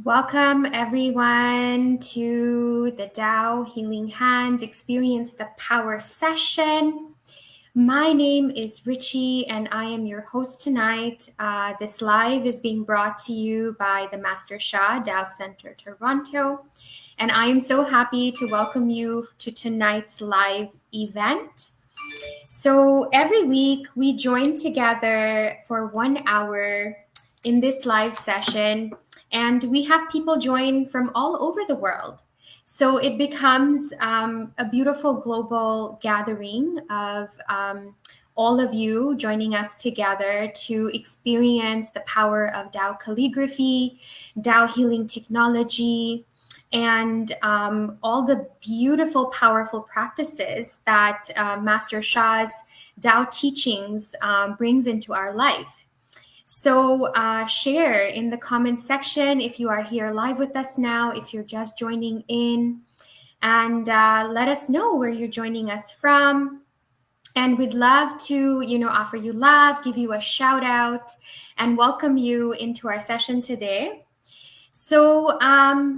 Welcome, everyone, to the Tao Healing Hands Experience the Power session. My name is Richie, and I am your host tonight. This live is being brought to you by the Master Sha, TaoCentreToronto, and I am so happy to welcome you to tonight's live event. So every week, we join together for 1 hour in this live session, and we have people join from all over the world. So it becomes a beautiful global gathering of all of you joining us together to experience the power of Dao calligraphy, Dao healing technology, and all the beautiful, powerful practices that Master Sha's Dao teachings brings into our life. So share in the comment section if you are here live with us now, if you're just joining in, and let us know where you're joining us from. And we'd love to, offer you love, give you a shout out, and welcome you into our session today. So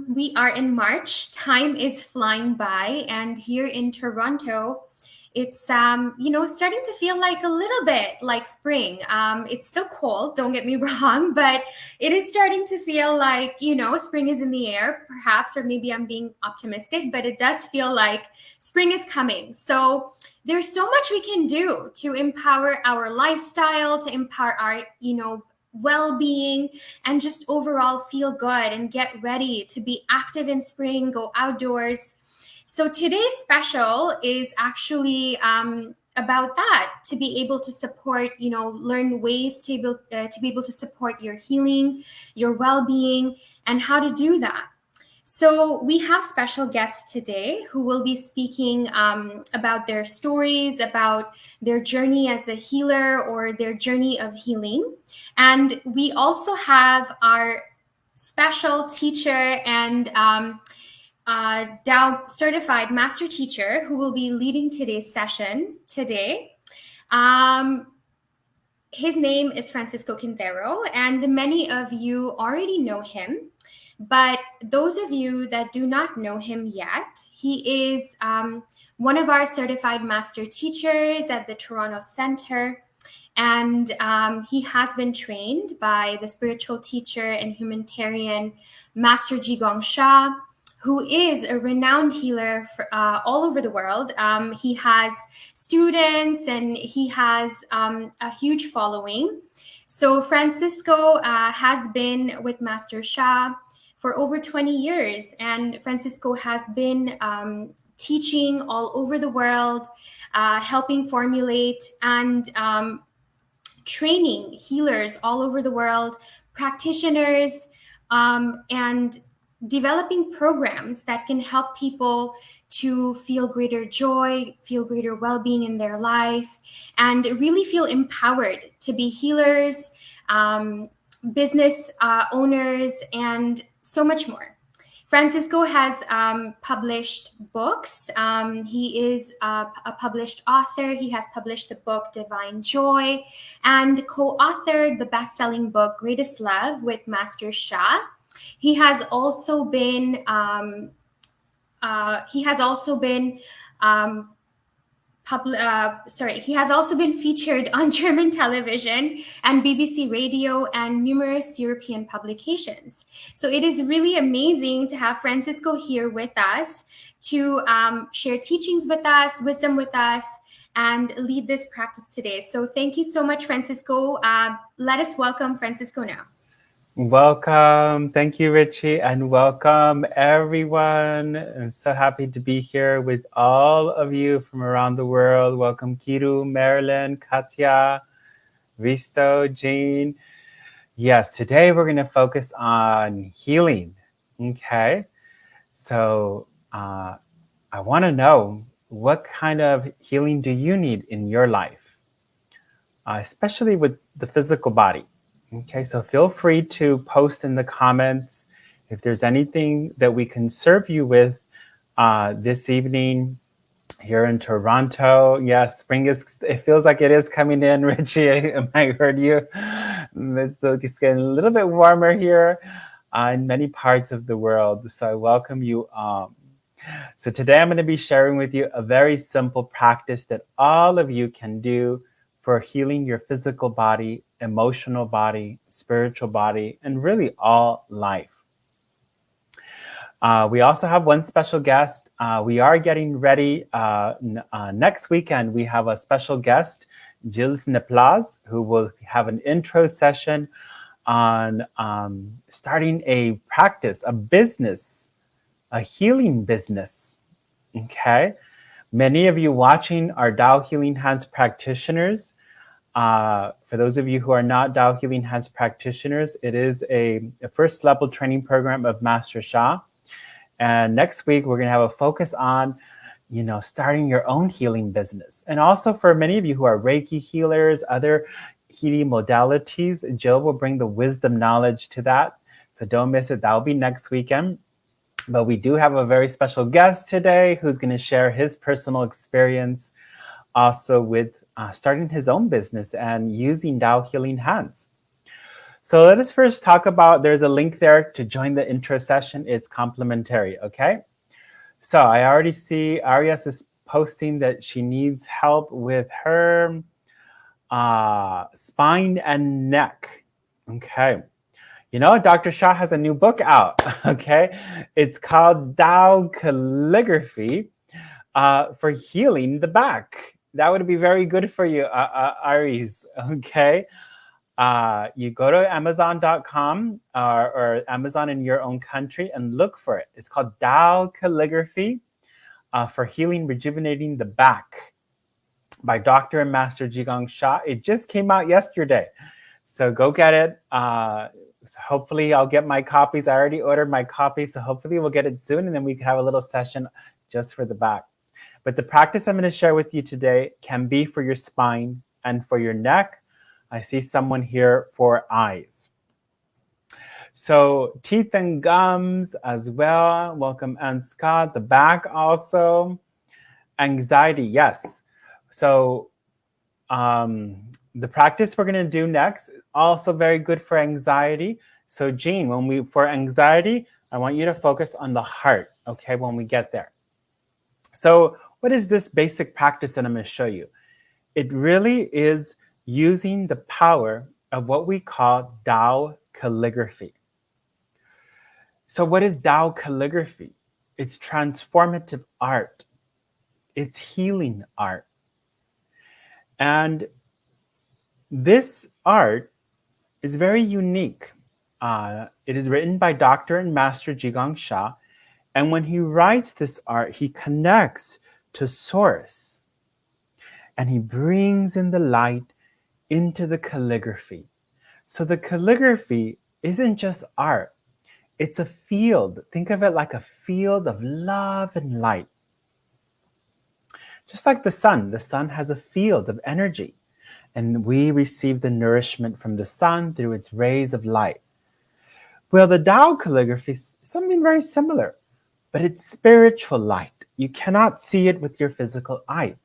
we are in March. Time is flying by, and here in Toronto, it's starting to feel like a little bit like spring. It's still cold, don't get me wrong, but it is starting to feel like spring is in the air, perhaps, or maybe I'm being optimistic, but it does feel like spring is coming. So there's so much we can do to empower our lifestyle, to empower our well-being, and just overall feel good and get ready to be active in spring, go outdoors. So today's special is actually about that, to be able to support, learn ways to be able to support your healing, your well-being, and how to do that. So we have special guests today who will be speaking about their stories, about their journey as a healer or their journey of healing. And we also have our special teacher and Dao certified master teacher who will be leading today's session today. His name is Francisco Quintero, and many of you already know him. But those of you that do not know him yet, he is one of our certified master teachers at the Toronto Centre. And he has been trained by the spiritual teacher and humanitarian Master Jigong Sha, who is a renowned healer for, all over the world. He has students and he has a huge following. So Francisco has been with Master Sha for over 20 years, and Francisco has been teaching all over the world, helping formulate and training healers all over the world, practitioners, and developing programs that can help people to feel greater joy, feel greater well-being in their life, and really feel empowered to be healers, business owners, and so much more. Francisco has published books. He is a published author. He has published the book Divine Joy and co-authored the best-selling book Greatest Love with Master Sha. He has also been he has also been featured on German television and BBC radio and numerous European publications. So it is really amazing to have Francisco here with us to share teachings with us, wisdom with us, and lead this practice today. So thank you so much, Francisco. Let us welcome Francisco now. Welcome. Thank you, Richie, and welcome, everyone. I'm so happy to be here with all of you from around the world. Welcome, Kiru, Marilyn, Katya, Risto, Jean. Yes, today we're going to focus on healing. Okay, so I want to know, what kind of healing do you need in your life, especially with the physical body? Okay, so feel free to post in the comments if there's anything that we can serve you with this evening here in Toronto. Yes, spring it feels like it is coming in, Richie. I heard you. It's getting a little bit warmer here. in many parts of the world. So I welcome you. So today I'm going to be sharing with you a very simple practice that all of you can do for healing your physical body, emotional body, spiritual body, and really all life. We also have one special guest. We are getting ready. Next weekend, we have a special guest, Gilles Neplaz, who will have an intro session on starting a practice, a business, a healing business. Okay. Many of you watching are Dao Healing Hands practitioners. For those of you who are not Dao Healing Hands practitioners, it is a first level training program of Master Sha. And next week, we're going to have a focus on, starting your own healing business. And also for many of you who are Reiki healers, other healing modalities, Jill will bring the wisdom knowledge to that. So don't miss it. That'll be next weekend. But we do have a very special guest today who's going to share his personal experience also with starting his own business and using Dao Healing Hands. So let us first talk about, there's a link there to join the intro session. It's complimentary, okay? So I already see Arias is posting that she needs help with her spine and neck, okay? Dr. Shah has a new book out, okay? It's called Dao Calligraphy for healing the back. That would be very good for you, Aries, okay? You go to Amazon.com or Amazon in your own country and look for it. It's called Dao Calligraphy for Healing, Rejuvenating the Back by Dr. and Master Jigong Sha. It just came out yesterday. So go get it. So hopefully I'll get my copies. I already ordered my copies. So hopefully we'll get it soon. And then we can have a little session just for the back. But the practice I'm going to share with you today can be for your spine and for your neck. I see someone here for eyes. So teeth and gums as well. Welcome, Ann Scott. The back also. Anxiety, yes. So the practice we're going to do next is also very good for anxiety. So Jean, for anxiety, I want you to focus on the heart, okay, when we get there. So what is this basic practice that I'm going to show you? It really is using the power of what we call Dao calligraphy. So what is Dao calligraphy? It's transformative art. It's healing art. And this art is very unique. It is written by Dr. and Master Jigong Sha. And when he writes this art, he connects to source. And he brings in the light into the calligraphy. So the calligraphy isn't just art. It's a field. Think of it like a field of love and light. Just like the sun has a field of energy. And we receive the nourishment from the sun through its rays of light. Well, the Dao calligraphy is something very similar, but it's spiritual light. You cannot see it with your physical eye.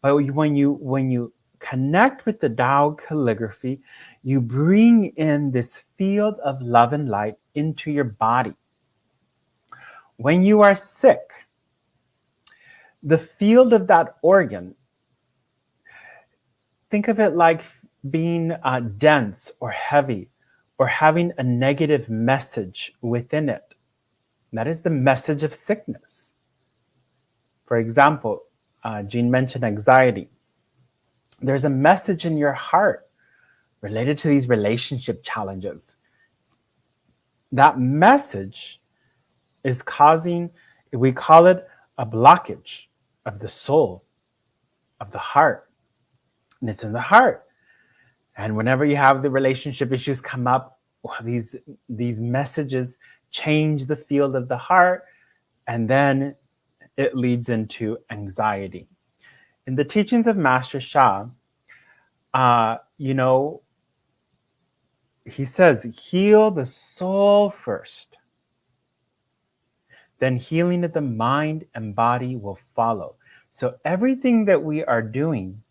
But when you connect with the Dao calligraphy, you bring in this field of love and light into your body. When you are sick, the field of that organ, think of it like being dense or heavy or having a negative message within it. That is the message of sickness. For example, Jean mentioned anxiety. There's a message in your heart related to these relationship challenges. That message is causing, we call it a blockage of the soul, of the heart. And it's in the heart. And whenever you have the relationship issues come up, well, these messages change the field of the heart, and then it leads into anxiety. In the teachings of Master Sha, he says, heal the soul first. Then healing of the mind and body will follow. So everything that we are doing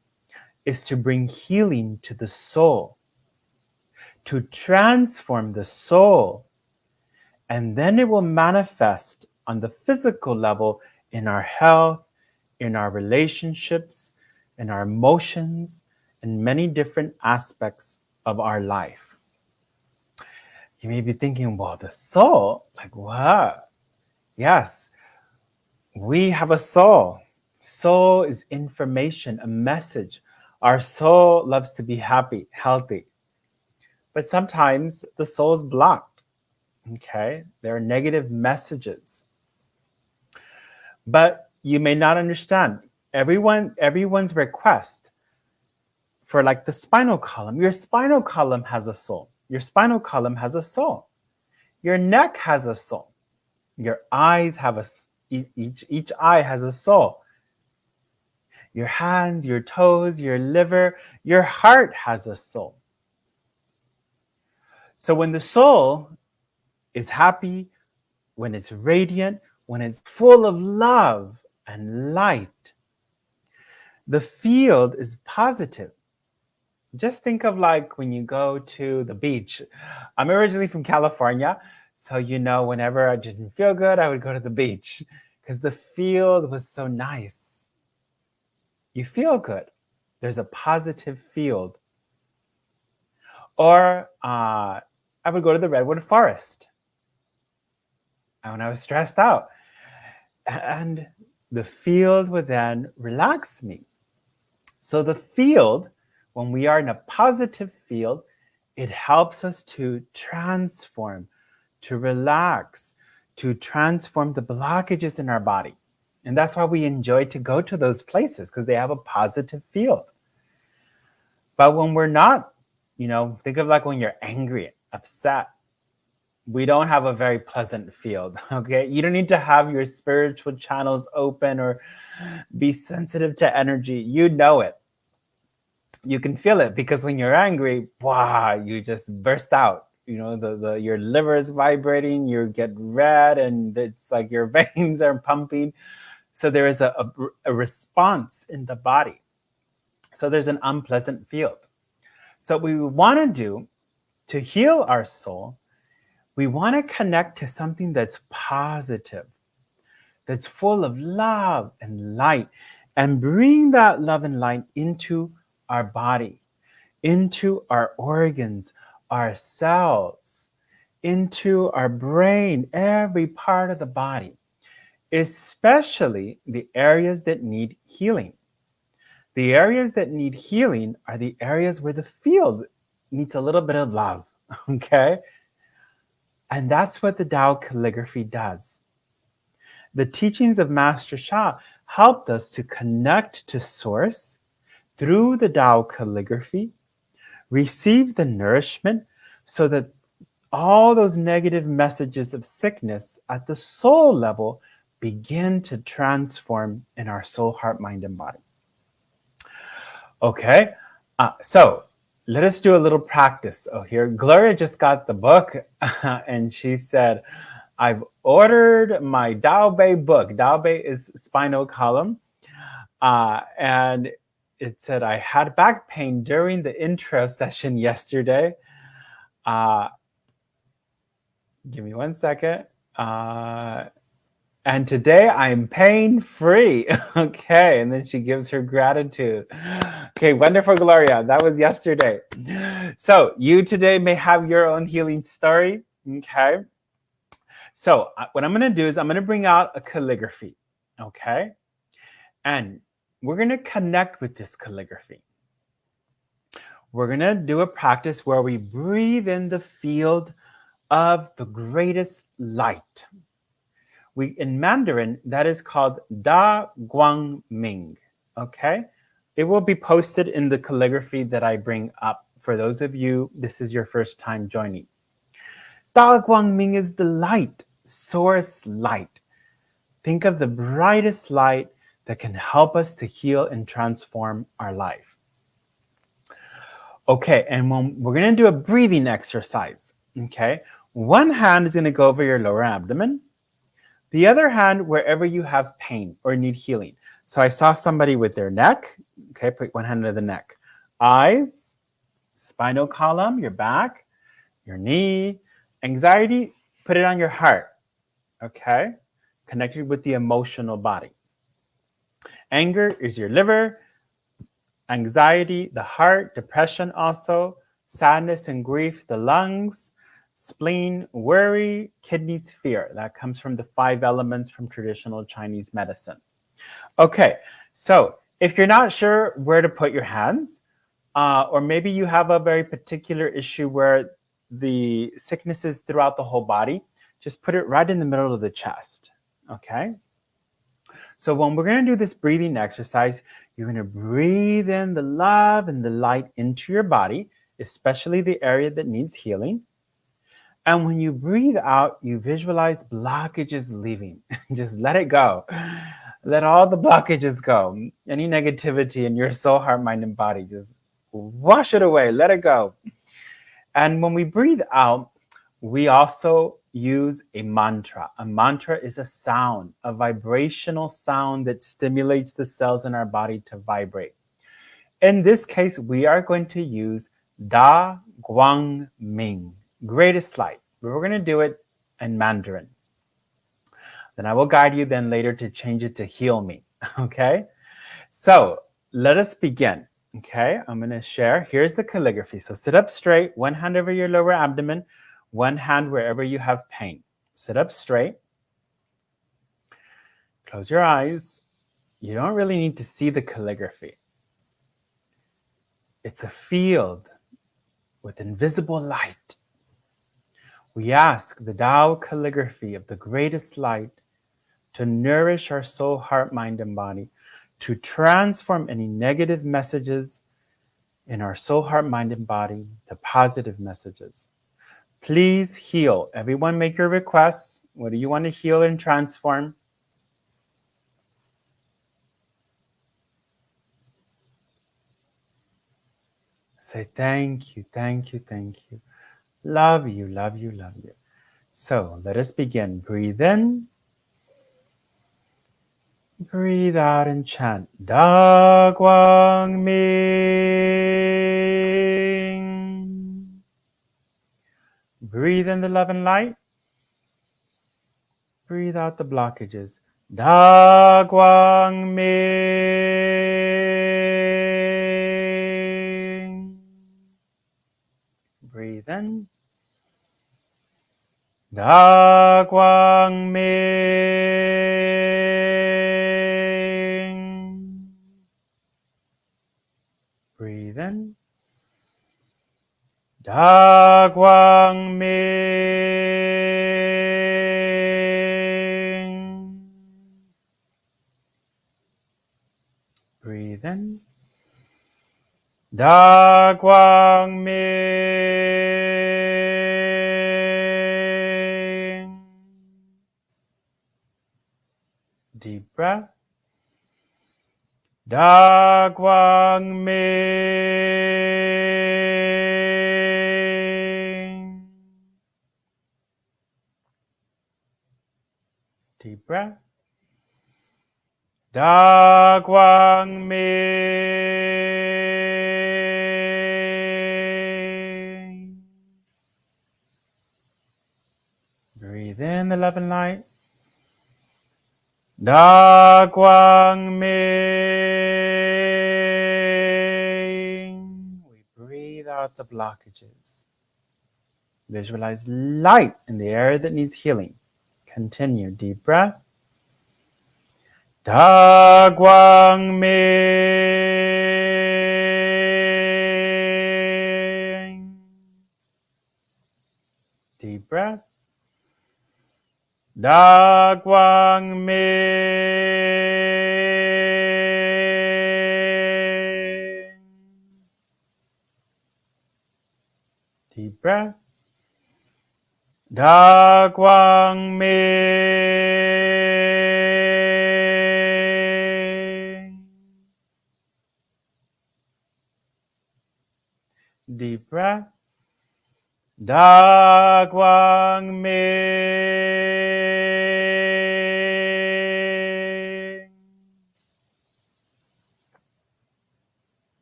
is to bring healing to the soul, to transform the soul And then it will manifest on the physical level in our health, in our relationships, in our emotions, and many different aspects of our life. You may be thinking, well, the soul, like what? Yes, we have a soul. Soul is information, a message. Our soul loves to be happy, healthy. But sometimes the soul is blocked. Okay? There are negative messages. But you may not understand. Everyone's request for like the spinal column. Your spinal column has a soul. Your spinal column has a soul. Your neck has a soul. Your eyes have each eye has a soul. Your hands, your toes, your liver, your heart has a soul. So when the soul is happy, when it's radiant, when it's full of love and light, the field is positive. Just think of like when you go to the beach. I'm originally from California, so whenever I didn't feel good, I would go to the beach because the field was so nice. You feel good. There's a positive field. Or I would go to the redwood forest when I was stressed out. And the field would then relax me. So the field, when we are in a positive field, it helps us to transform, to relax, to transform the blockages in our body. And that's why we enjoy to go to those places, because they have a positive field. But when we're not, think of like when you're angry, upset, we don't have a very pleasant field, okay? You don't need to have your spiritual channels open or be sensitive to energy. You know it. You can feel it because when you're angry, wow, you just burst out. Your liver is vibrating, you get red, and it's like your veins are pumping. So there is a response in the body. So there's an unpleasant field. So what we want to do to heal our soul, we want to connect to something that's positive, that's full of love and light, and bring that love and light into our body, into our organs, our cells, into our brain, every part of the body, especially the areas that need healing. The areas that need healing are the areas where the field needs a little bit of love, okay? And that's what the Dao Calligraphy does. The teachings of Master Sha helped us to connect to Source through the Dao Calligraphy, receive the nourishment so that all those negative messages of sickness at the soul level begin to transform in our soul, heart, mind, and body. Okay, so let us do a little practice. Here, Gloria just got the book and she said, I've ordered my Dao Bei book. Dao Bei is spinal column. And it said, I had back pain during the intro session yesterday. Give me 1 second. And today I'm pain-free. Okay, and then she gives her gratitude. Okay, wonderful, Gloria. That was yesterday. So you today may have your own healing story. Okay. So what I'm going to do is I'm going to bring out a calligraphy. Okay. And we're going to connect with this calligraphy. We're going to do a practice where we breathe in the field of the greatest light. In Mandarin, that is called Da Guang Ming. Okay? It will be posted in the calligraphy that I bring up. For those of you, this is your first time joining. Da Guang Ming is the light, source light. Think of the brightest light that can help us to heal and transform our life. Okay, and we're going to do a breathing exercise. Okay? One hand is going to go over your lower abdomen. The other hand, wherever you have pain or need healing. So I saw somebody with their neck. Okay, put one hand to the neck. Eyes, spinal column, your back, your knee. Anxiety, Put it on your heart, okay? Connected with the emotional body. Anger is your liver, anxiety, the heart, depression also, sadness and grief, the lungs, spleen, worry, kidneys, fear. That comes from the 5 elements from traditional Chinese medicine. Okay, so if you're not sure where to put your hands, or maybe you have a very particular issue where the sickness is throughout the whole body, just put it right in the middle of the chest, okay? So when we're going to do this breathing exercise, you're going to breathe in the love and the light into your body, especially the area that needs healing. And when you breathe out, you visualize blockages leaving. Just let it go. Let all the blockages go. Any negativity in your soul, heart, mind, and body, just wash it away. Let it go. And when we breathe out, we also use a mantra. A mantra is a sound, a vibrational sound that stimulates the cells in our body to vibrate. In this case, we are going to use Da Guang Ming, greatest light. We're going to do it in Mandarin. Then I will guide you then later to change it to heal me, okay? So let us begin, okay? I'm going to share. Here's the calligraphy. So sit up straight, one hand over your lower abdomen, one hand wherever you have pain. Sit up straight. Close your eyes. You don't really need to see the calligraphy. It's a field with invisible light. We ask the Dao calligraphy of the greatest light to nourish our soul, heart, mind, and body, to transform any negative messages in our soul, heart, mind, and body to positive messages. Please heal. Everyone make your requests. What do you want to heal and transform? Say thank you, thank you, thank you. Love you, love you, love you. So let us begin. Breathe in. Breathe out and chant Da Guang Ming. Breathe in the love and light. Breathe out the blockages. Da Guang Ming. Breathe in. Da Guang Ming. Breathe in. Da Guang Ming. Breathe in. Da Guang Ming. Deep breath. Da Guang Ming. Deep breath. Da Guang Ming. Breathe in the love and light. Da Guang Ming. We breathe out the blockages. Visualize light in the area that needs healing. Continue. Deep breath. Da Guang Ming. Deep breath. Da Guang Ming. Deep breath. Da Guang Ming. Deep breath. Da Guang Ming.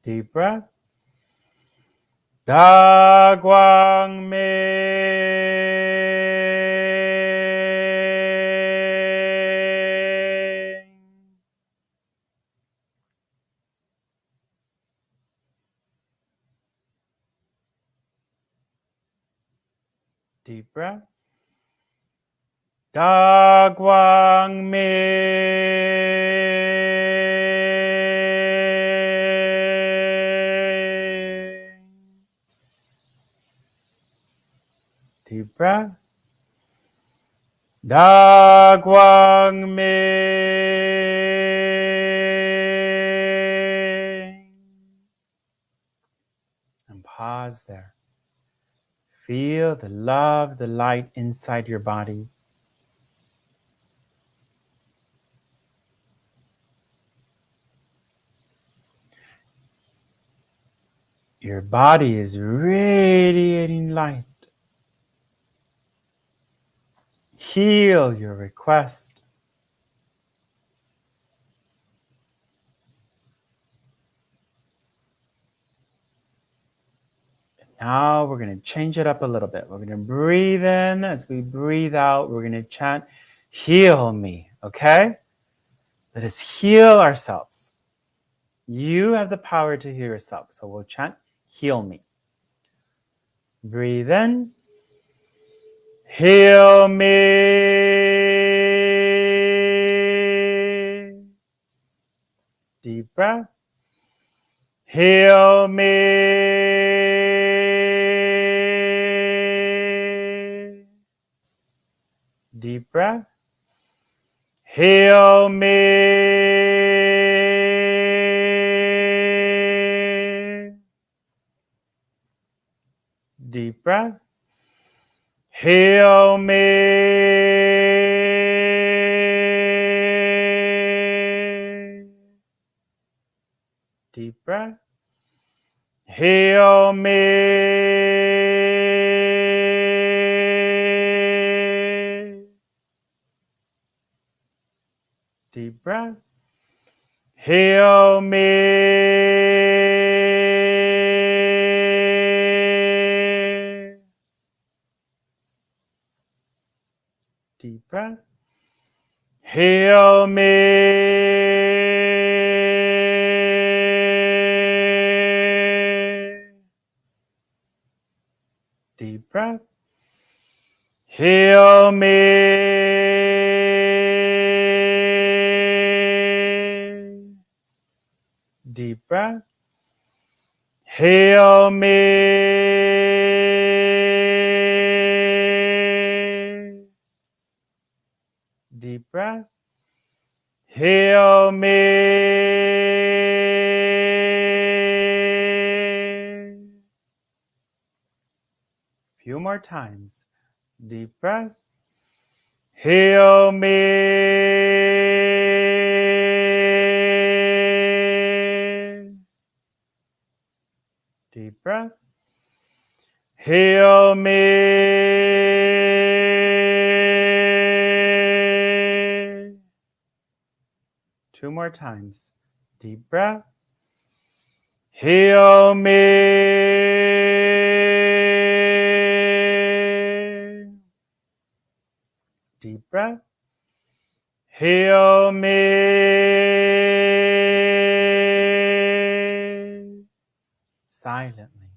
Deep breath. Da Guang Ming. Deep breath. Da Guang Mi. Deep breath. Da Guang Mi. And pause there. Feel the love, the light inside your body. Your body is radiating light. Heal your request. Now we're going to change it up a little bit. We're going to breathe in. As we breathe out, we're going to chant, heal me, okay? Let us heal ourselves. You have the power to heal yourself. So we'll chant, heal me. Breathe in. Heal me. Deep breath. Heal me. Deep breath. Heal me. Deep breath. Heal me. Deep breath. Heal me. Deep breath. Heal me. Deep breath. Heal me. Deep breath. Heal me. Deep breath. Heal me. Deep breath. Heal me. Few more times. Deep breath. Heal me. Deep breath. Heal me. Two more times. Deep breath. Heal me. Deep breath. Heal me. Silently.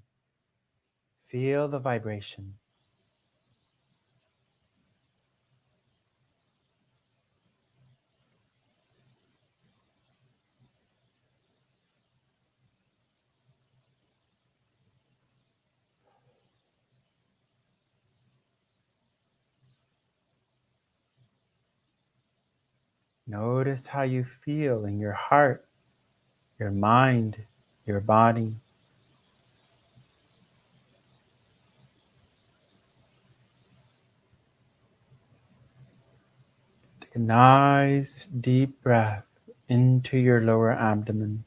Feel the vibration. Notice how you feel in your heart, your mind, your body. Take a nice deep breath into your lower abdomen.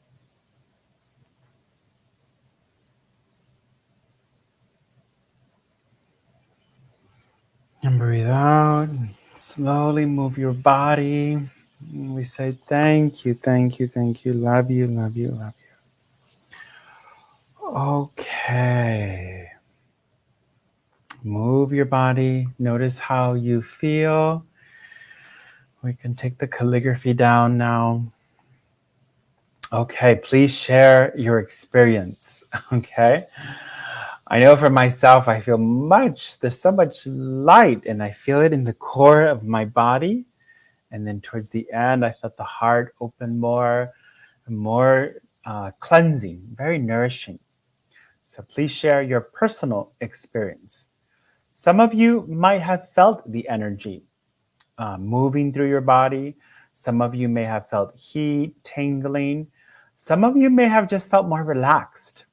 And breathe out. Slowly move your body. We say thank you, thank you, thank you. Love you, love you, love you. Okay. Move your body. Notice how you feel. We can take the calligraphy down now. Okay, please share your experience. Okay. I know for myself, I feel there's so much light, and I feel it in the core of my body. And then towards the end, I felt the heart open more, cleansing, very nourishing. So please share your personal experience. Some of you might have felt the energy moving through your body. Some of you may have felt heat, tingling. Some of you may have just felt more relaxed.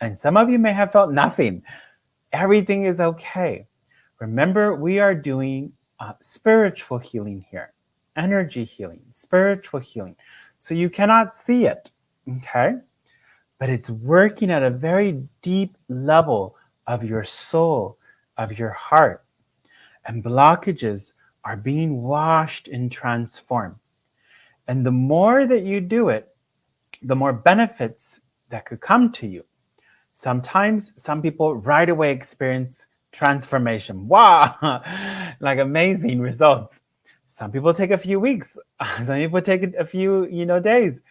And some of you may have felt nothing. Everything is okay. Remember, we are doing spiritual healing here, energy healing, spiritual healing. So you cannot see it, okay? But it's working at a very deep level of your soul, of your heart. And blockages are being washed and transformed. And the more that you do it, the more benefits that could come to you. Sometimes some people right away experience transformation. Wow, like amazing results. Some people take a few weeks. Some people take a few, days.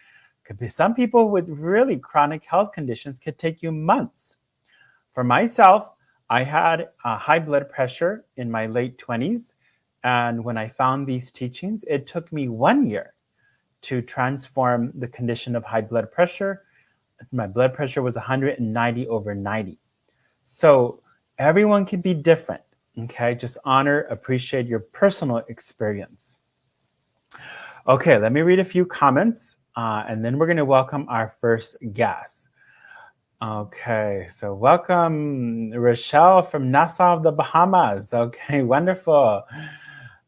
Could be some people with really chronic health conditions could take you months. For myself, I had high blood pressure in my late 20s. And when I found these teachings, it took me 1 year to transform the condition of high blood pressure. My blood pressure was 190/90. So everyone can be different. Okay, just honor, appreciate your personal experience. Okay, let me read a few comments and then we're going to welcome our first guest. Okay, so welcome Rochelle from Nassau, the Bahamas. Okay, wonderful.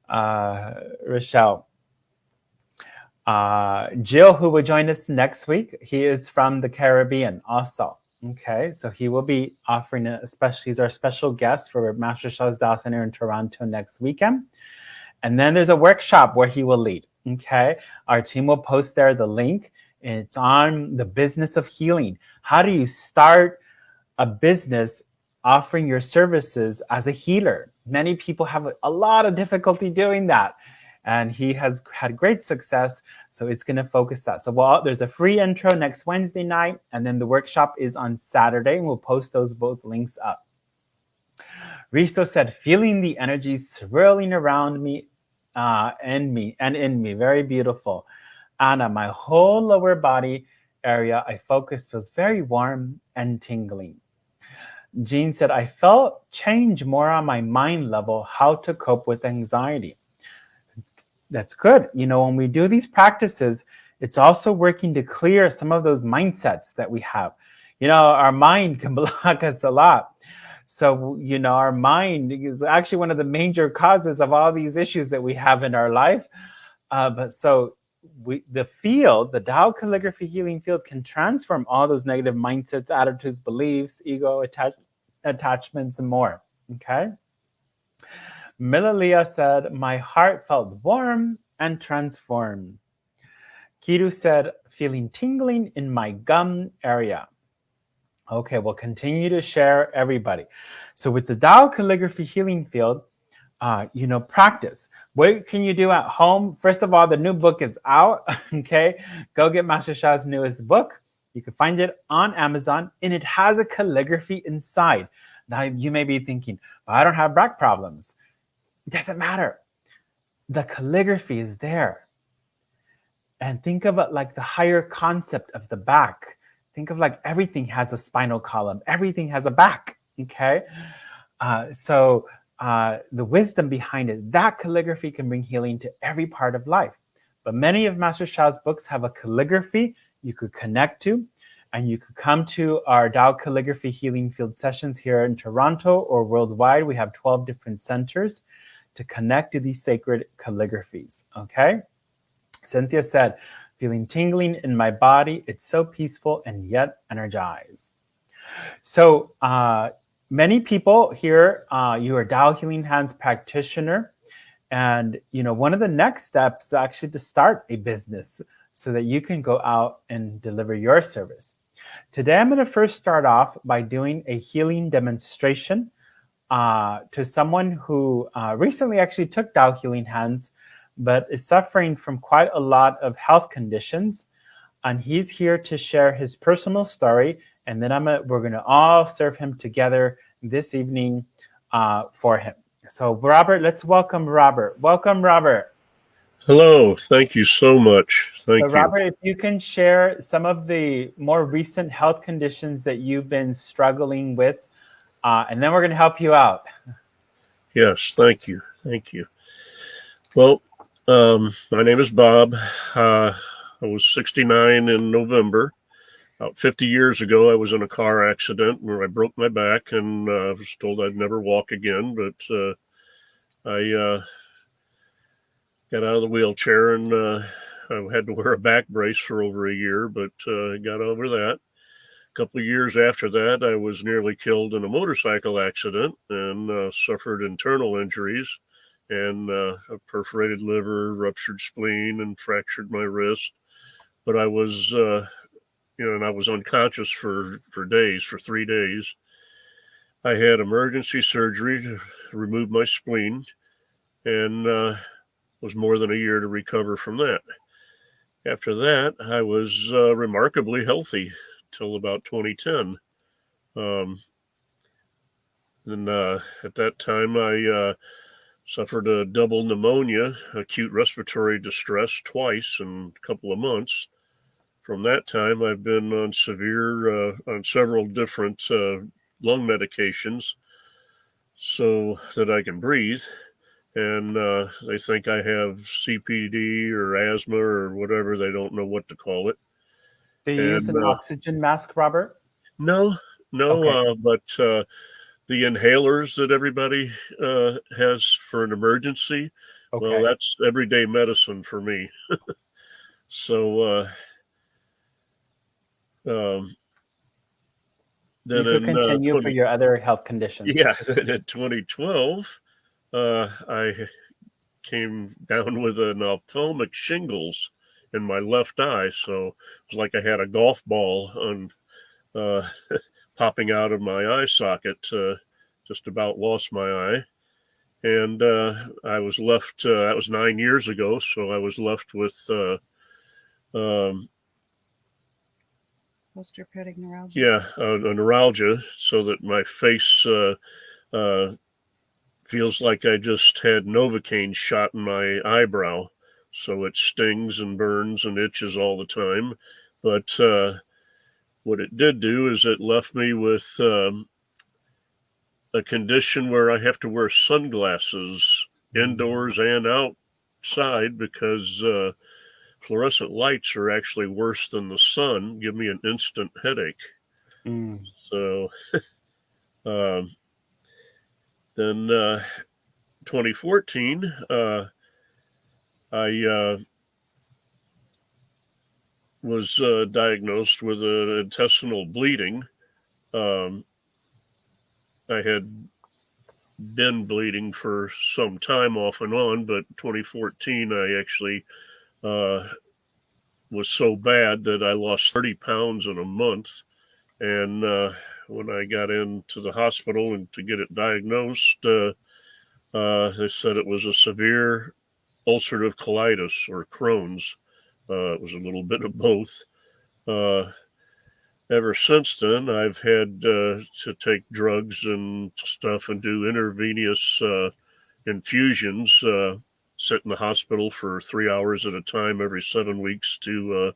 Rochelle. Jill, who will join us next week, he is from the Caribbean also. Okay, so he will be offering he's our special guest for Master Sha's Dao Center in Toronto next weekend. And then there's a workshop where he will lead. Okay, our team will post there the link. It's on the business of healing. How do you start a business offering your services as a healer? Many people have a lot of difficulty doing that. And he has had great success, so it's going to focus that. So there's a free intro next Wednesday night, and then the workshop is on Saturday, and we'll post those both links up. Risto said, feeling the energy swirling around me and in me. Very beautiful. Anna, my whole lower body area I focus feels very warm and tingling. Jean said, I felt change more on my mind level, how to cope with anxiety. That's good. When we do these practices, it's also working to clear some of those mindsets that we have. Our mind can block us a lot. So, our mind is actually one of the major causes of all these issues that we have in our life. The Dao calligraphy healing field can transform all those negative mindsets, attitudes, beliefs, ego, attachments, and more. Okay. Milalia said, my heart felt warm and transformed. Kiru said, feeling tingling in my gum area. Okay, we'll continue to share everybody. So with the Dao calligraphy healing field, practice. What can you do at home? First of all, the new book is out. Okay, go get Master Sha's newest book. You can find it on Amazon, and it has a calligraphy inside. Now you may be thinking, I don't have back problems. It doesn't matter. The calligraphy is there. And think of it like the higher concept of the back. Think of like everything has a spinal column. Everything has a back, okay? The wisdom behind it, that calligraphy can bring healing to every part of life. But many of Master Sha's books have a calligraphy you could connect to, and you could come to our Dao calligraphy healing field sessions here in Toronto or worldwide. We have 12 different centers to connect to these sacred calligraphies, okay? Cynthia said, feeling tingling in my body. It's so peaceful and yet energized. So many people here, you are Dao Healing Hands practitioner. And, one of the next steps is actually to start a business so that you can go out and deliver your service. Today, I'm going to first start off by doing a healing demonstration to someone who recently actually took Dao Healing Hands, but is suffering from quite a lot of health conditions. And he's here to share his personal story and then we're going to all serve him together this evening for him. So, Robert, let's welcome Robert. Welcome, Robert. Hello. Thank you so much. Thank you. Robert, if you can share some of the more recent health conditions that you've been struggling with, and then we're going to help you out. Yes, thank you. Thank you. Well, my name is Bob. I was 69 in November. About 50 years ago, I was in a car accident where I broke my back and was told I'd never walk again. But I got out of the wheelchair and I had to wear a back brace for over a year, but I got over that. A couple of years after that, I was nearly killed in a motorcycle accident and suffered internal injuries and a perforated liver, ruptured spleen, and fractured my wrist. But I was, and I was unconscious for days, for 3 days. I had emergency surgery to remove my spleen, and was more than a year to recover from that. After that, I was remarkably healthy till about 2010. And at that time, I suffered a double pneumonia, acute respiratory distress twice in a couple of months. From that time, I've been on several different lung medications so that I can breathe. And they think I have CPD or asthma or whatever. They don't know what to call it. Do you use an oxygen mask, Robert? No, Okay. but the inhalers that everybody has for an emergency, well, that's everyday medicine for me. So then you could continue for your other health conditions. Yeah, then in 2012, I came down with an ophthalmic shingles in my left eye. So it was like I had a golf ball on popping out of my eye socket. Just about lost my eye. And I was left, that was 9 years ago. So I was left with post-herpetic neuralgia. Yeah, a neuralgia, so that my face feels like I just had Novocaine shot in my eyebrow. So it stings and burns and itches all the time. But what it did do is it left me with a condition where I have to wear sunglasses indoors and outside because fluorescent lights are actually worse than the sun, give me an instant headache. So then 2014, I was diagnosed with an intestinal bleeding. I had been bleeding for some time off and on, but 2014, I actually was so bad that I lost 30 pounds in a month. And when I got into the hospital and to get it diagnosed, they said it was a severe ulcerative colitis or Crohn's. It was a little bit of both. Ever since then, I've had to take drugs and stuff and do intravenous infusions, sit in the hospital for 3 hours at a time every 7 weeks to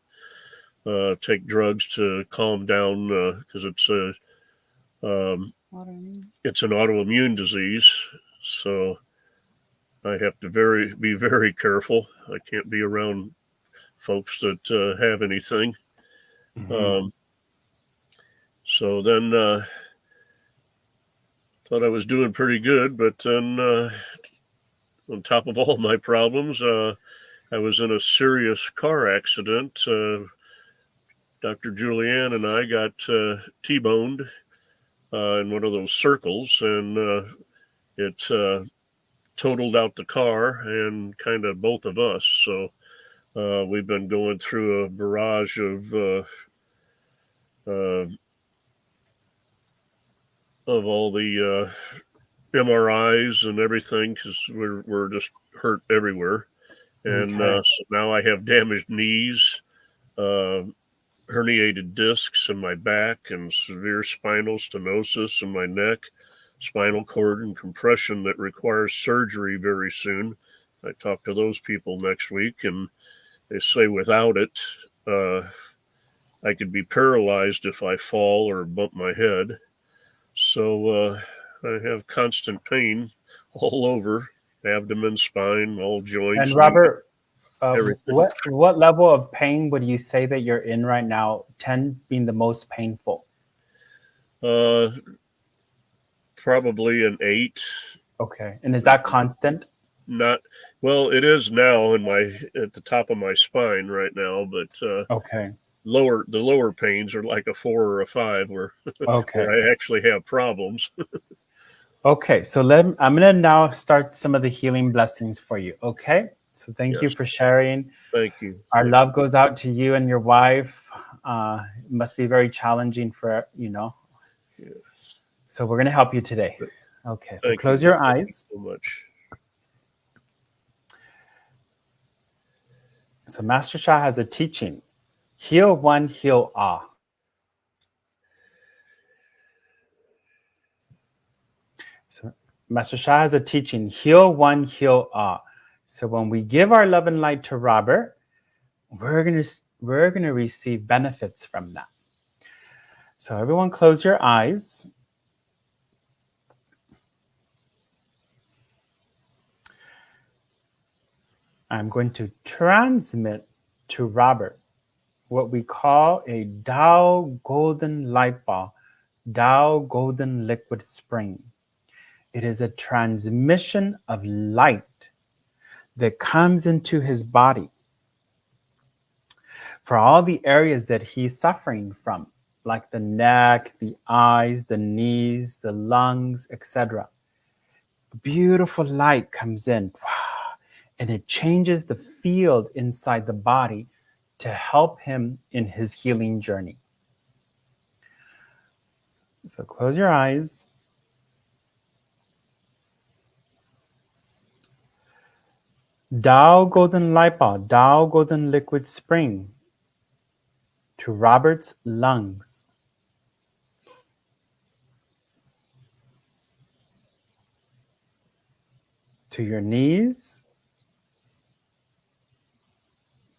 take drugs to calm down because it's an autoimmune disease. So I have to be very careful. I can't be around folks that have anything. So then thought I was doing pretty good, but then on top of all my problems, I was in a serious car accident. Dr. Julianne and I got T-boned in one of those circles, and it totaled out the car and kind of both of us. So we've been going through a barrage of all the MRIs and everything because we're just hurt everywhere. And so now I have damaged knees, herniated discs in my back and severe spinal stenosis in my neck, spinal cord and compression that requires surgery very soon. I talk to those people next week, and they say without it, I could be paralyzed if I fall or bump my head. So I have constant pain all over, abdomen, spine, all joints. And Robert, everything. what level of pain would you say that you're in right now, 10 being the most painful? Probably an 8. Okay. And is that constant? Not well. It is now at the top of my spine right now, but okay. The lower pains are like a 4 or a 5, where okay. where I actually have problems. Okay, so I'm going to now start some of the healing blessings for you. Okay, so thank you for sharing. Thank you. Our love goes out to you and your wife. It must be very challenging for Yes. So we're going to help you today. Okay, so close your eyes. Thank you so much. So Master Sha has a teaching: heal one, heal all. So Master Sha has a teaching: heal one, heal all. So when we give our love and light to Robert, we're gonna receive benefits from that. So everyone, close your eyes. I'm going to transmit to Robert what we call a Dao golden light ball, Dao golden liquid spring. It is a transmission of light that comes into his body for all the areas that he's suffering from, like the neck, the eyes, the knees, the lungs, etc. Beautiful light comes in, and it changes the field inside the body to help him in his healing journey. So close your eyes. Dao golden light ball, Dao golden liquid spring to Robert's lungs. To your knees,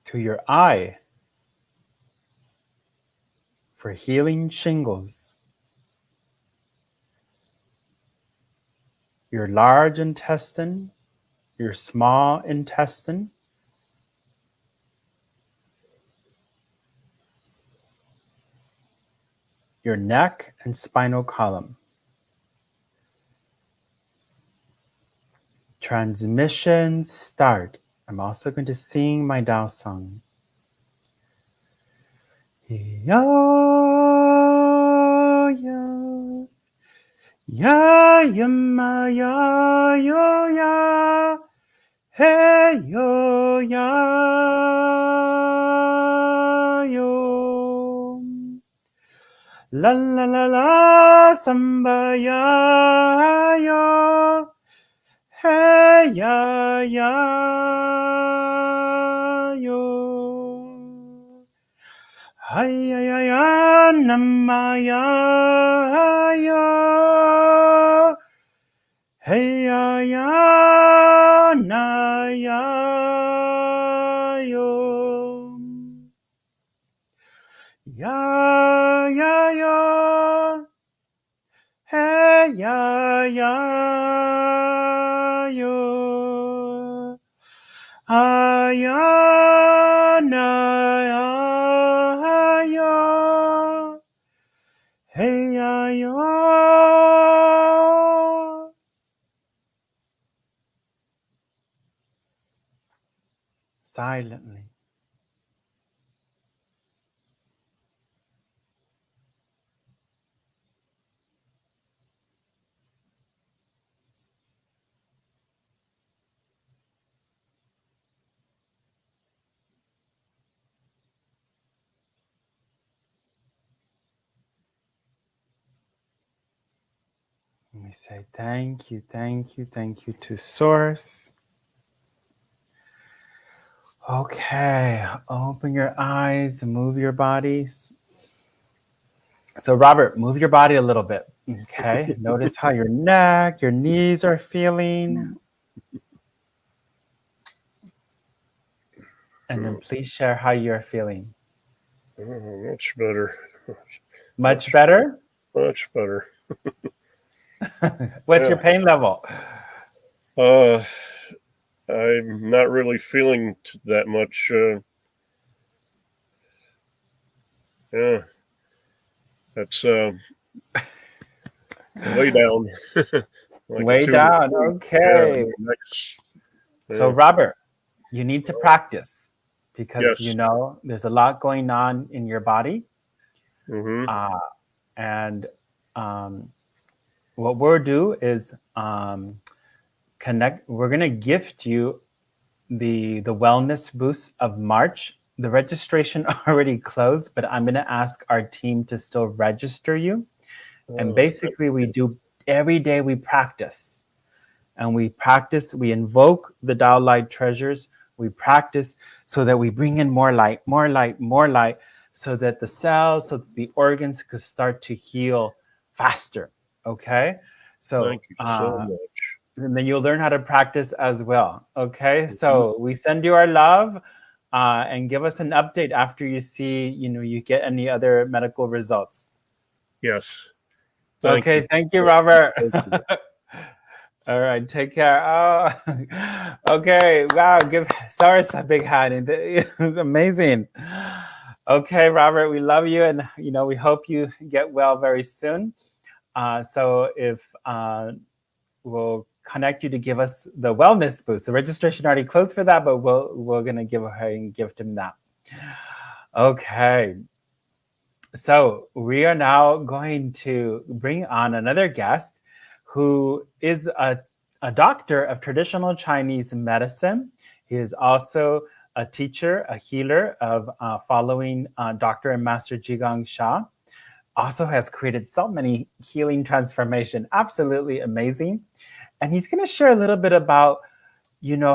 to your eye for healing shingles, your large intestine, your small intestine, your neck and spinal column. Transmissions start. I'm also going to sing my Dao song. Ya, ya, ya, ya, ma, ya, yo, ya, hey, yo, ya, yo. La, la, la, la, samba, ya, yo. Hey, ya, ya, yo. Hi, ya, ya, ya, nama, ya, yo. Hey, ya, ya, na, ya, yo. Ya, ya, yo. Hey, ya, ya, yo. Ya, na, ya, yo. Hey, ya, yo. Silently. Let me say thank you, thank you, thank you to Source. Okay, open your eyes and move your bodies. So, Robert, move your body a little bit. Okay, notice how your neck, your knees are feeling. And then please share how you're feeling. Much better. Much better? Much better. What's your pain level? I'm not really feeling that much. Yeah, that's way down. Like Way down. Okay. So, Robert, you need to practice because yes. there's a lot going on in your body. Mm-hmm. And what we'll do is connect. We're going to gift you the wellness boost of March. The registration already closed, but I'm going to ask our team to still register you. And basically, we do every day we practice. And we invoke the Tao light treasures. We practice so that we bring in more light, more light, more light, so that the cells, so that the organs could start to heal faster. Okay? So, thank you so much. And then you'll learn how to practice as well. Okay? So we send you our love and give us an update after you see, you get any other medical results. Yes. Thank you, Robert. All right, take care. Oh, okay. Wow, give Cyrus a big hand. Amazing. Okay, Robert, we love you, and we hope you get well very soon. So if we'll connect you to give us the wellness boost. The registration already closed for that, but we're gonna give her and gift him that. Okay. So we are now going to bring on another guest who is a doctor of traditional Chinese medicine. He is also a teacher, a healer of following Dr. and Master Zhigang Sha. Also has created so many healing transformation, absolutely amazing. And he's going to share a little bit about,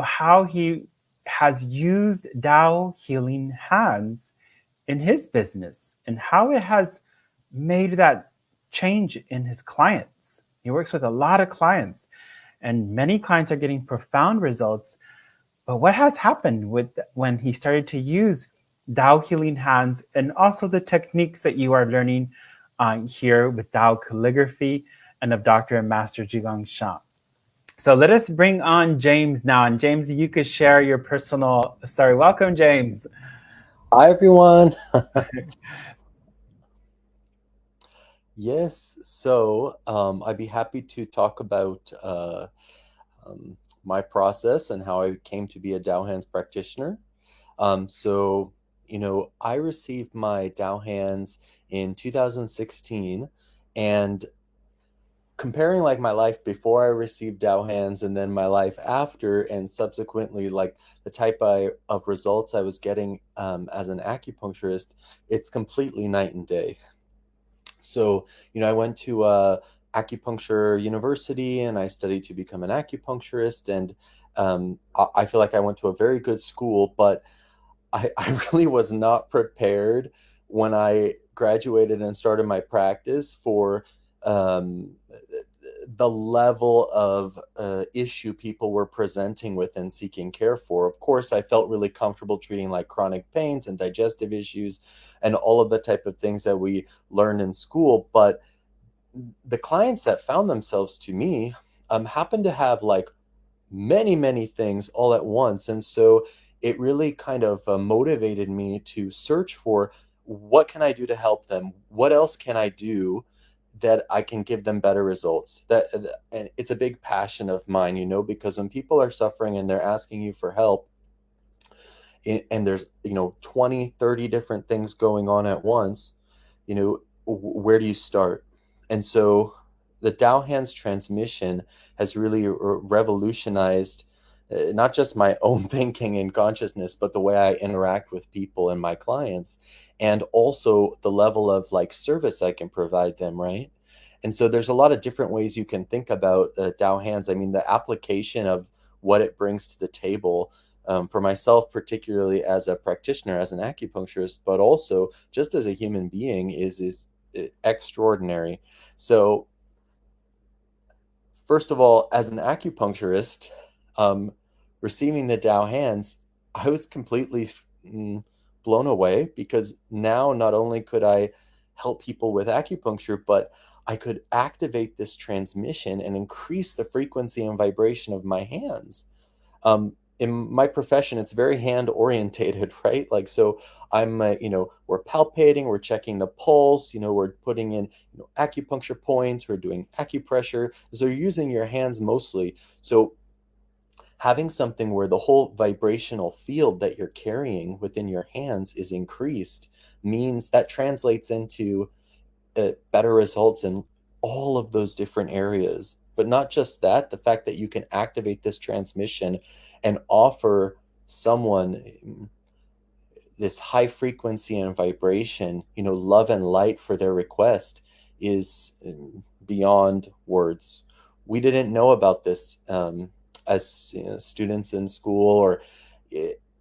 how he has used Dao healing hands in his business and how it has made that change in his clients. He works with a lot of clients, and many clients are getting profound results. But what has happened when he started to use Dao healing hands and also the techniques that you are learning here with Dao calligraphy and of Dr. and Master Zhigang Sha. So let us bring on James now. And James, you could share your personal story. Welcome, James. Hi, everyone. Yes, so I'd be happy to talk about my process and how I came to be a Dao Hands practitioner. So, I received my Dao Hands in 2016, and comparing like my life before I received Dao Hands and then my life after, and subsequently like the type of results I was getting as an acupuncturist, it's completely night and day. So, I went to acupuncture university and I studied to become an acupuncturist. And I feel like I went to a very good school, but I really was not prepared when I graduated and started my practice for um, the level of issue people were presenting with and seeking care for. Of course, I felt really comfortable treating like chronic pains and digestive issues and all of the type of things that we learn in school. But the clients that found themselves to me happened to have like many, many things all at once. And so it really kind of motivated me to search for what can I do to help them? What else can I do that I can give them better results? And it's a big passion of mine, because when people are suffering and they're asking you for help, and there's 20, 30 different things going on at once, where do you start? And so the Tao Hands transmission has really revolutionized not just my own thinking and consciousness, but the way I interact with people and my clients, and also the level of like service I can provide them, right? And so there's a lot of different ways you can think about Tao Hands. I mean, the application of what it brings to the table for myself, particularly as a practitioner, as an acupuncturist, but also just as a human being, is extraordinary. So, first of all, as an acupuncturist, receiving the Dao hands, I was completely blown away, because now not only could I help people with acupuncture, but I could activate this transmission and increase the frequency and vibration of my hands. In my profession, it's very hand orientated, right? Like, so I'm, we're palpating, we're checking the pulse, we're putting in, acupuncture points, we're doing acupressure. So you're using your hands mostly. So having something where the whole vibrational field that you're carrying within your hands is increased means that translates into better results in all of those different areas. But not just that, the fact that you can activate this transmission and offer someone this high frequency and vibration, love and light for their request, is beyond words. We didn't know about this as students in school, or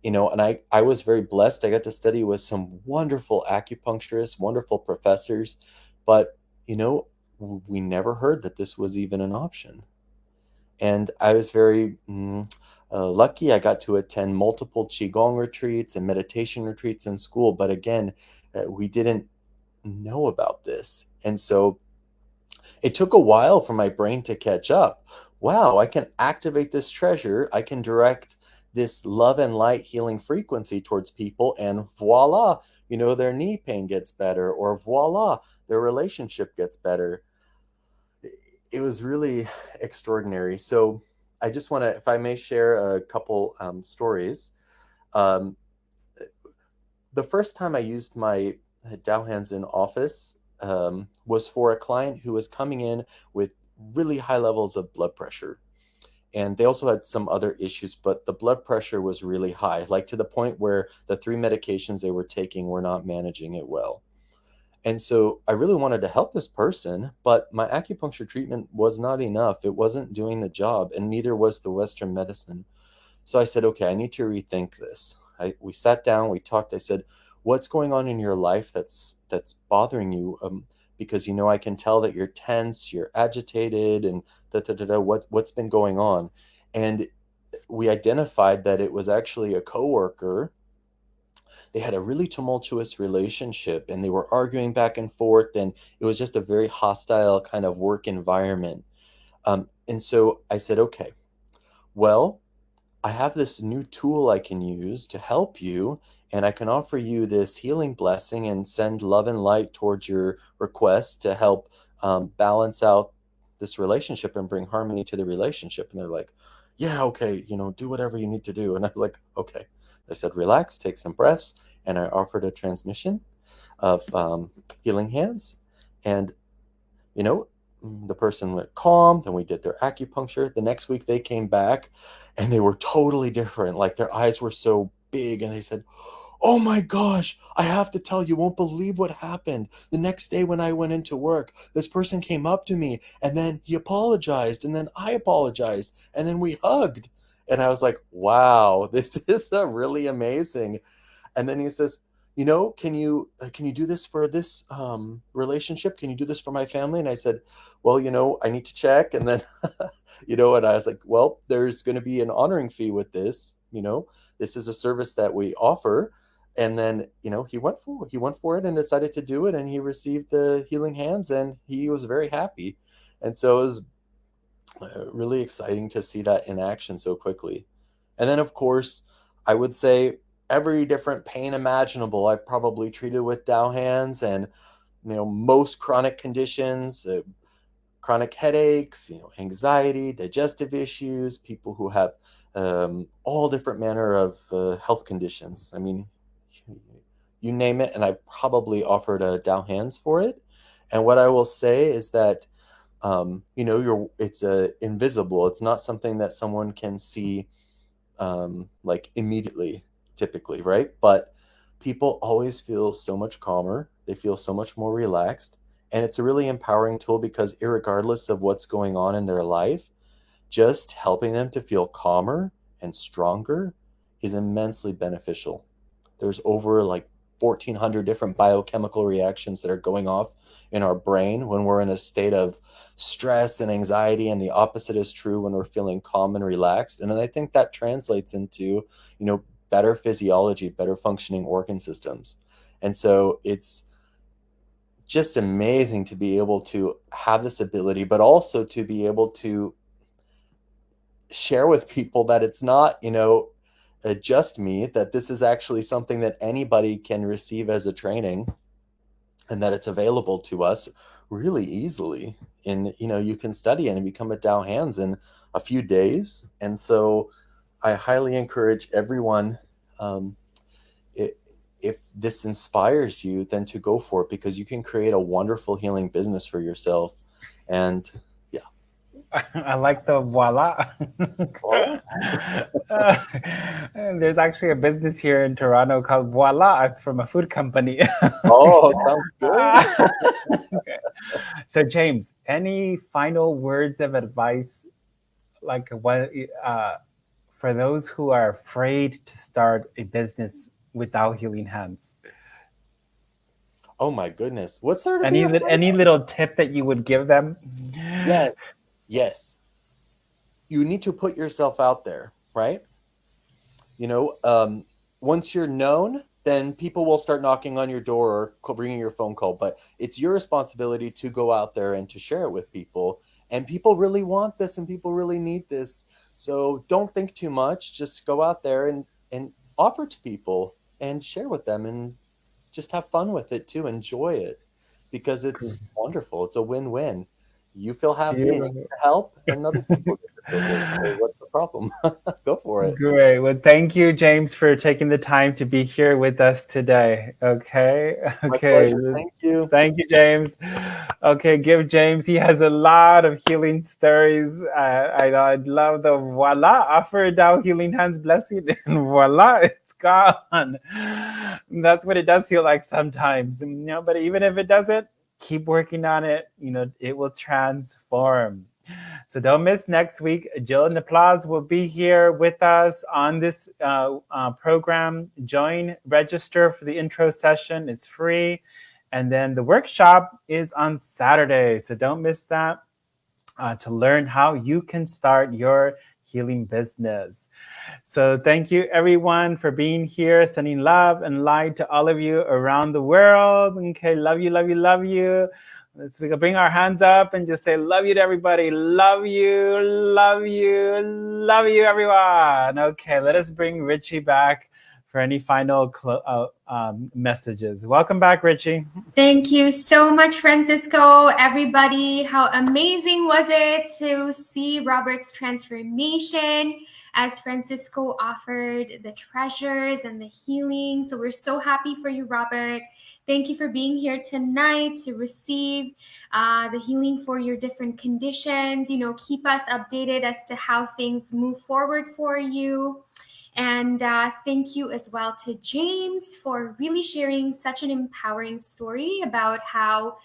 and I was very blessed. I got to study with some wonderful acupuncturists, wonderful professors, but we never heard that this was even an option. And I was very lucky. I got to attend multiple Qigong retreats and meditation retreats in school. But again, we didn't know about this. And so it took a while for my brain to catch up. Wow, I can activate this treasure. I can direct this love and light healing frequency towards people, and voila, their knee pain gets better, or voila, their relationship gets better. It was really extraordinary. So I just want to, if I may, share a couple stories. Um, the first time I used my Dao hands in office was for a client who was coming in with really high levels of blood pressure. And they also had some other issues, but the blood pressure was really high, like to the point where the 3 medications they were taking were not managing it well. And so I really wanted to help this person, but my acupuncture treatment was not enough. It wasn't doing the job, and neither was the Western medicine. So I said, okay, I need to rethink this. We sat down, we talked. I said, what's going on in your life that's bothering you? Because I can tell that you're tense, you're agitated, and what's been going on? And we identified that it was actually a coworker. They had a really tumultuous relationship, and they were arguing back and forth, and it was just a very hostile kind of work environment. And so I said, okay, well, I have this new tool I can use to help you, and I can offer you this healing blessing and send love and light towards your request to help balance out this relationship and bring harmony to the relationship. And they're like, yeah, okay, do whatever you need to do. And I was like, okay. I said, relax, take some breaths. And I offered a transmission of healing hands. And, the person went calm. Then we did their acupuncture. The next week they came back and they were totally different. Like, their eyes were so big, and they said, oh my gosh, I have to tell you, won't believe what happened. The next day when I went into work, this person came up to me, and then he apologized, and then I apologized, and then we hugged. And I was like, wow, this is really amazing. And then he says, can you do this for this relationship? Can you do this for my family? And I said, well, I need to check. And then, and I was like, well, there's going to be an honoring fee with this. This is a service that we offer. And then, he went for it and decided to do it. And he received the healing hands, and he was very happy. And so it was really exciting to see that in action so quickly. And then, of course, I would say every different pain imaginable I've probably treated with Dao hands, and most chronic conditions, chronic headaches, anxiety, digestive issues, people who have all different manner of health conditions. I mean, you name it, and I probably offered a Dao hands for it. And what I will say is that it's invisible. It's not something that someone can see like immediately, typically, right? But people always feel so much calmer. They feel so much more relaxed. And it's a really empowering tool, because irregardless of what's going on in their life, just helping them to feel calmer and stronger is immensely beneficial. There's over like 1,400 different biochemical reactions that are going off in our brain when we're in a state of stress and anxiety, and the opposite is true when we're feeling calm and relaxed. And I think that translates into, better physiology, better functioning organ systems. And so it's just amazing to be able to have this ability, but also to be able to share with people that it's not, just me, that this is actually something that anybody can receive as a training, and that it's available to us really easily. And, you can study and become a Dao Hands in a few days. And so I highly encourage everyone, if this inspires you, then to go for it, because you can create a wonderful healing business for yourself. And I like the voila. There's actually a business here in Toronto called Voila, from a food company. Oh, sounds good. So James, any final words of advice, like what, for those who are afraid to start a business without healing hands? Oh my goodness. What's there to Any be afraid any of? little tip that you would give them? Yes. You need to put yourself out there, right? Once you're known, then people will start knocking on your door or bringing your phone call. But it's your responsibility to go out there and to share it with people. And people really want this, and people really need this. So don't think too much. Just go out there and offer to people and share with them, and just have fun with it too. Enjoy it, because it's wonderful. It's a win-win. You feel happy and you get to help, and other people get to feel good. So what's the problem? Go for it. Great. Well, thank you, James, for taking the time to be here with us today. Okay. My pleasure. Thank you. Thank you, James. Okay, give James. He has a lot of healing stories. I love the voila, offer Dao Healing Hands blessing, and voila, it's gone. That's what it does feel like sometimes. But even if it doesn't, keep working on it. It will transform. So don't miss next week. Jill Naplaz will be here with us on this program. Register for the intro session. It's free. And then the workshop is on Saturday. So don't miss that, to learn how you can start your healing business. So thank you, everyone, for being here. Sending love and light to all of you around the world. Okay, love you, love you, love you. So we can bring our hands up and just say love you to everybody. Love you, love you, love you, everyone. Okay, let us bring Richie back for any final messages. Welcome back, Richie. Thank you so much, Francisco. Everybody, how amazing was it to see Robert's transformation as Francisco offered the treasures and the healing. So we're so happy for you, Robert. Thank you for being here tonight to receive the healing for your different conditions. Keep us updated as to how things move forward for you. And thank you as well to James for really sharing such an empowering story about how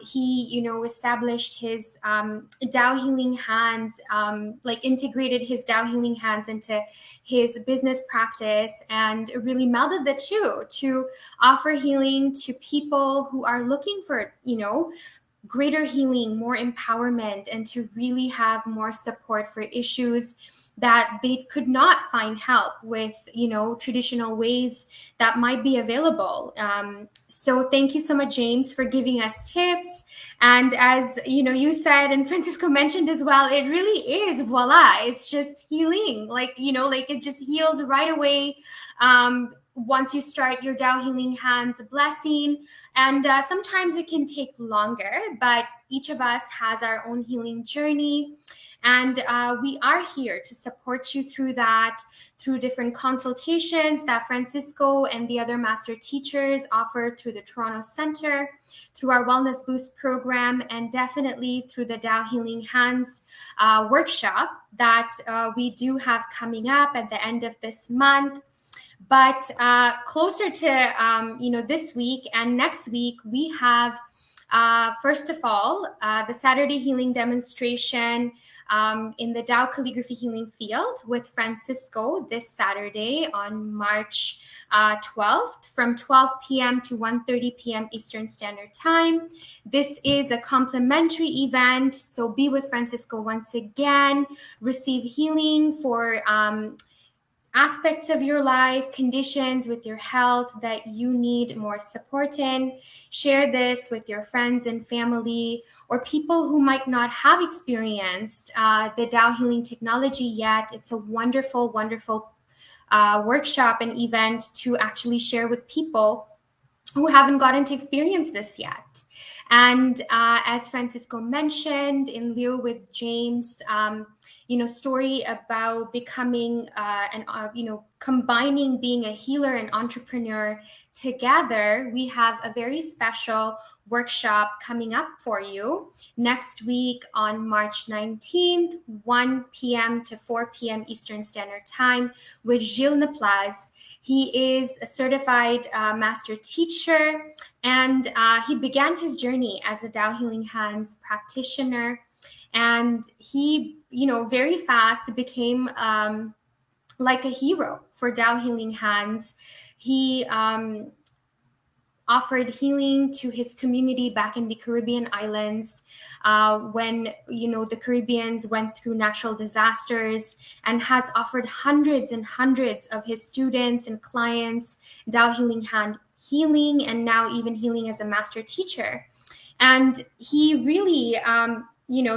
he, established his Dao Healing Hands, integrated his Dao Healing Hands into his business practice, and really melded the two to offer healing to people who are looking for, greater healing, more empowerment, and to really have more support for issues that they could not find help with, traditional ways that might be available. So thank you so much, James, for giving us tips. And as you said, and Francisco mentioned as well, it really is voila. It's just healing, it just heals right away. Once you start your Dao Healing Hands blessing. And sometimes it can take longer, but each of us has our own healing journey. And we are here to support you through that, through different consultations that Francisco and the other master teachers offer through the Toronto Center, through our Wellness Boost program, and definitely through the Dao Healing Hands workshop that we do have coming up at the end of this month. But closer to, this week and next week, we have First of all, the Saturday healing demonstration in the Dao Calligraphy Healing Field with Francisco this Saturday on March 12th from 12 p.m. to 1:30 p.m. Eastern Standard Time. This is a complimentary event, so be with Francisco once again. Receive healing for aspects of your life, conditions with your health that you need more support in. Share this with your friends and family or people who might not have experienced the Dao healing technology yet. It's a wonderful, wonderful workshop and event to actually share with people who haven't gotten to experience this yet. And as Francisco mentioned, in lieu with James, story about becoming combining being a healer and entrepreneur together, we have a very special workshop coming up for you next week on March 19th, 1 p.m. to 4 p.m. Eastern Standard Time with Gilles Neplaz. He is a certified master teacher, and he began his journey as a Dao Healing Hands practitioner. And he, very fast became like a hero for Dao Healing Hands. He offered healing to his community back in the Caribbean islands when, the Caribbeans went through natural disasters, and has offered hundreds and hundreds of his students and clients Dao Healing Hand healing, and now even healing as a master teacher. And he really,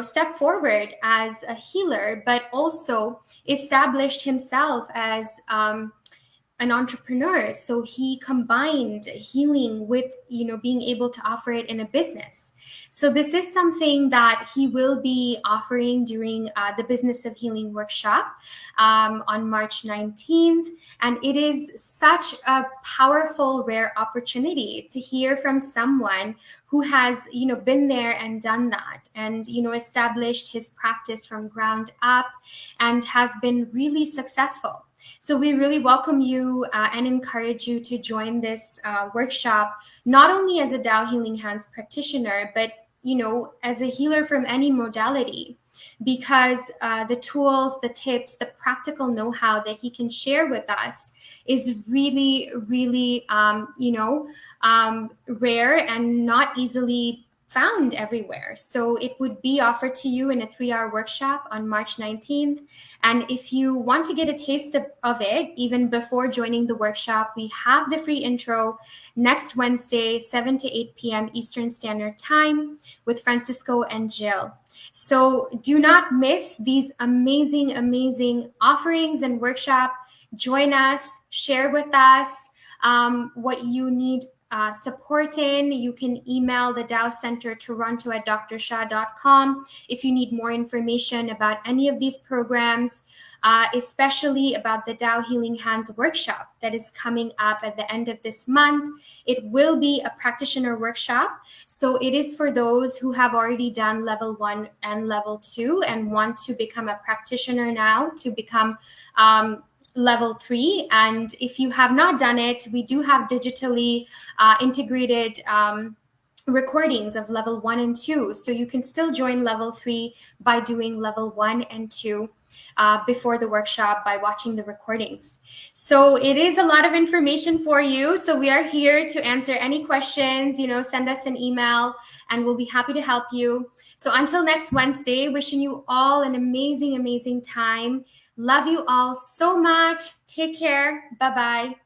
stepped forward as a healer, but also established himself as an entrepreneur. So he combined healing with, being able to offer it in a business. So this is something that he will be offering during the Business of Healing workshop on March 19th. And it is such a powerful, rare opportunity to hear from someone who has, been there and done that, and, established his practice from ground up and has been really successful. So we really welcome you and encourage you to join this workshop, not only as a Dao Healing Hands practitioner, but, as a healer from any modality, because the tools, the tips, the practical know-how that he can share with us is really, really, rare and not easily found everywhere. So it would be offered to you in a 3-hour workshop on March 19th. And if you want to get a taste of it, even before joining the workshop, we have the free intro next Wednesday, 7 to 8 p.m. Eastern Standard Time with Francisco and Jill. So do not miss these amazing, amazing offerings and workshop. Join us, share with us what you need support in. You can email the TaoCentreToronto at drsha.com if you need more information about any of these programs, especially about the Dao Healing Hands workshop that is coming up at the end of this month. It will be a practitioner workshop, so it is for those who have already done level 1 and level 2 and want to become a practitioner now to become level 3. And if you have not done it, we do have digitally integrated recordings of level 1 and 2. So you can still join level 3 by doing level 1 and 2 before the workshop by watching the recordings. So it is a lot of information for you. So we are here to answer any questions, send us an email and we'll be happy to help you. So until next Wednesday, wishing you all an amazing, amazing time. Love you all so much. Take care. Bye-bye.